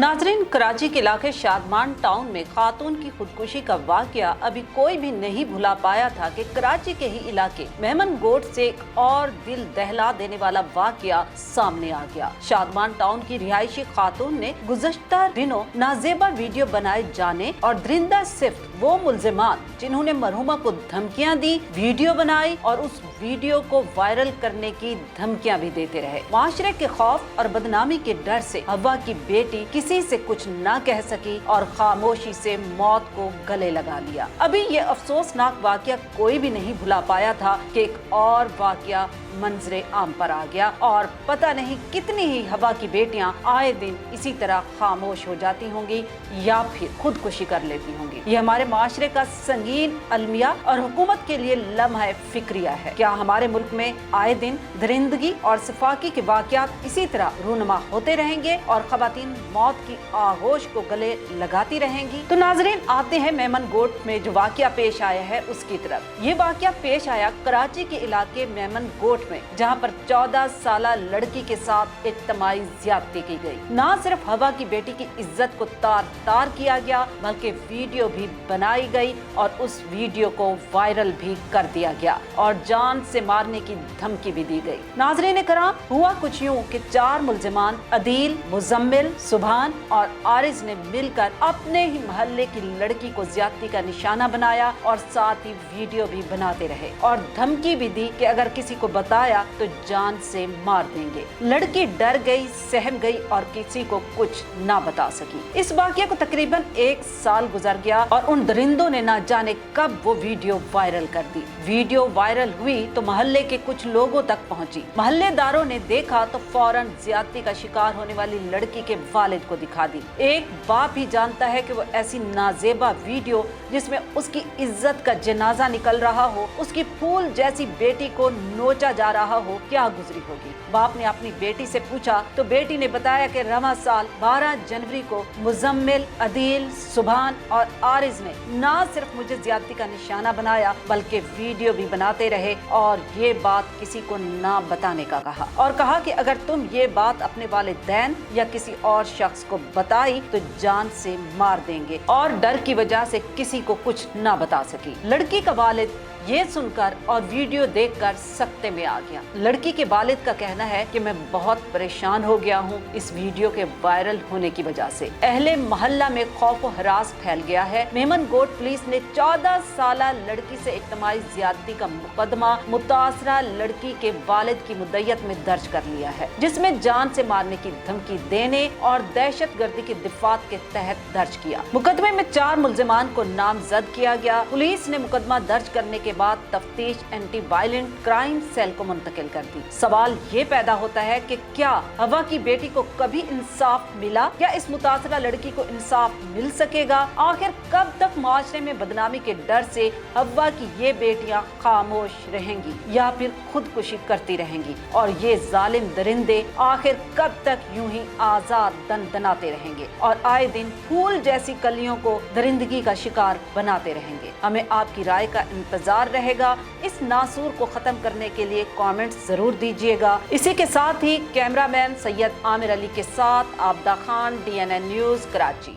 नाजरीन, कराची के इलाके शादमान टाउन में खातून की खुदकुशी का वाकया अभी कोई भी नहीं भुला पाया था कि कराची के ही इलाके मेमन गोट से एक और दिल दहला देने वाला वाकया सामने आ गया। शादमान टाउन की रिहायशी खातून ने गुज़श्ता दिनों नाजेबा वीडियो बनाए जाने और दरिंदा सिर्फ वो मुल्जिमान जिन्होंने मरहुमा को धमकियां दी, वीडियो बनाई और उस वीडियो को वायरल करने की धमकियां भी देते रहे। माशरे के खौफ और बदनामी के डर से हवा की बेटी किसी से कुछ न कह सकी और खामोशी से मौत को गले लगा लिया। अभी ये अफसोसनाक वाकया कोई भी नहीं भुला पाया था कि एक और वाकया मंजरे आम पर आ गया और पता नहीं कितनी ही हवा की बेटियां आए दिन इसी तरह खामोश हो जाती होंगी या फिर खुदकुशी कर लेती होंगी। ये हमारे माशरे का संगीन अलमिया और हुकूमत के लिए लम्हा फिक्रिया है। क्या हमारे मुल्क में आए दिन दरिंदगी और सफाकी के वाकयात इसी तरह रूनुमा होते रहेंगे और खवातीन मौत की आगोश को गले लगाती रहेंगी? तो नाजरीन, आते हैं मेमन गोट में जो वाकया पेश आया है उसकी तरफ। ये वाकया पेश आया कराची के इलाके मेमन गोट में, जहां पर 14 साला लड़की के साथ इज्तिमाई ज्यादती की गई। न सिर्फ हवा की बेटी की इज्जत को तार तार किया गया बल्कि वीडियो भी बनाई गई और उस वीडियो को वायरल भी कर दिया गया और जान से मारने की धमकी भी दी गई। नाज़रीन कराम, हुआ कुछ यूं कि 4 मुल्जिमान अदील, मुजम्मिल, सुभान और आरिज ने मिलकर अपने ही मोहल्ले की लड़की को ज्यादती का निशाना बनाया और साथ ही वीडियो भी बनाते रहे और धमकी भी दी कि अगर किसी को बताया तो जान से मार देंगे। लड़की डर गई, सहम गई और किसी को कुछ ना बता सकी। इस वाकये को तकरीबन 1 साल गुजर गया और उन दरिंदों ने ना जाने कब वो वीडियो वायरल कर दी। वीडियो वायरल हुई तो मोहल्ले के कुछ लोगों तक पहुंची। मोहल्लेदारों ने देखा तो फौरन ज्यादती का शिकार होने वाली लड़की के वालिद को दिखा दी। एक बाप ही जानता है कि वो ऐसी नाजेबा वीडियो जिसमें उसकी इज्जत का जनाजा निकल रहा हो, उसकी फूल जैसी बेटी को नोचा जा रहा हो, क्या गुजरी होगी। बाप ने अपनी बेटी से पूछा तो बेटी ने बताया कि रवा साल 12 जनवरी को मुजम्मिल, अदील, सुभान और आरिज ने न सिर्फ मुझे ज्यादती का निशाना बनाया बल्कि वीडियो भी बनाते रहे और ये बात किसी को ना बताने का कहा और कहा कि अगर तुम ये बात अपने वालिदैन या किसी और शख्स को बताई तो जान से मार देंगे और डर की वजह से किसी को कुछ ना बता सकी। लड़की का वालिद ये सुनकर और वीडियो देखकर सख्ते में आ गया। लड़की के वालिद का कहना है कि मैं बहुत परेशान हो गया हूँ इस वीडियो के वायरल होने की वजह से। अहले मोहल्ला में खौफ व हरास फैल गया है। मेमन गोट पुलिस ने 14 साला लड़की से इज्तिमाई ज्यादती का मुकदमा मुतासरा लड़की के वालिद की मुद्दयत में दर्ज कर लिया है, जिसमें जान से मारने की धमकी देने और दहशतगर्दी की दिफात के तहत दर्ज किया। मुकदमे में 4 मुल्जिमान को नामजद किया गया। पुलिस ने मुकदमा दर्ज करने के बाद तफ्तीश एंटी वायलेंट क्राइम सेल को मुंतकिल कर दी। सवाल ये पैदा होता है कि क्या हवा की बेटी को कभी इंसाफ मिला या इस मुतासरा लड़की को इंसाफ मिल सकेगा? आखिर कब तक माशरे में बदनामी के डर से हवा की ये बेटियां खामोश रहेंगी या फिर खुदकुशी करती रहेंगी और ये जालिम दरिंदे आखिर कब तक यूं ही आजाद दनदनाते रहेंगे और आए दिन फूल जैसी कलियों को दरिंदगी का शिकार बनाते रहेंगे? हमें आपकी राय का इंतजार रहेगा। इस नासूर को खत्म करने के लिए कमेंट्स जरूर दीजिएगा। इसी के साथ ही कैमरामैन सैयद आमिर अली के साथ आबदा खान, DNN न्यूज़, कराची।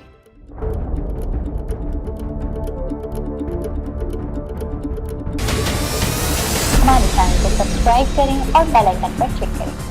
हमारे चैनल को सब्सक्राइब करें और बेल आइकन पर क्लिक करें।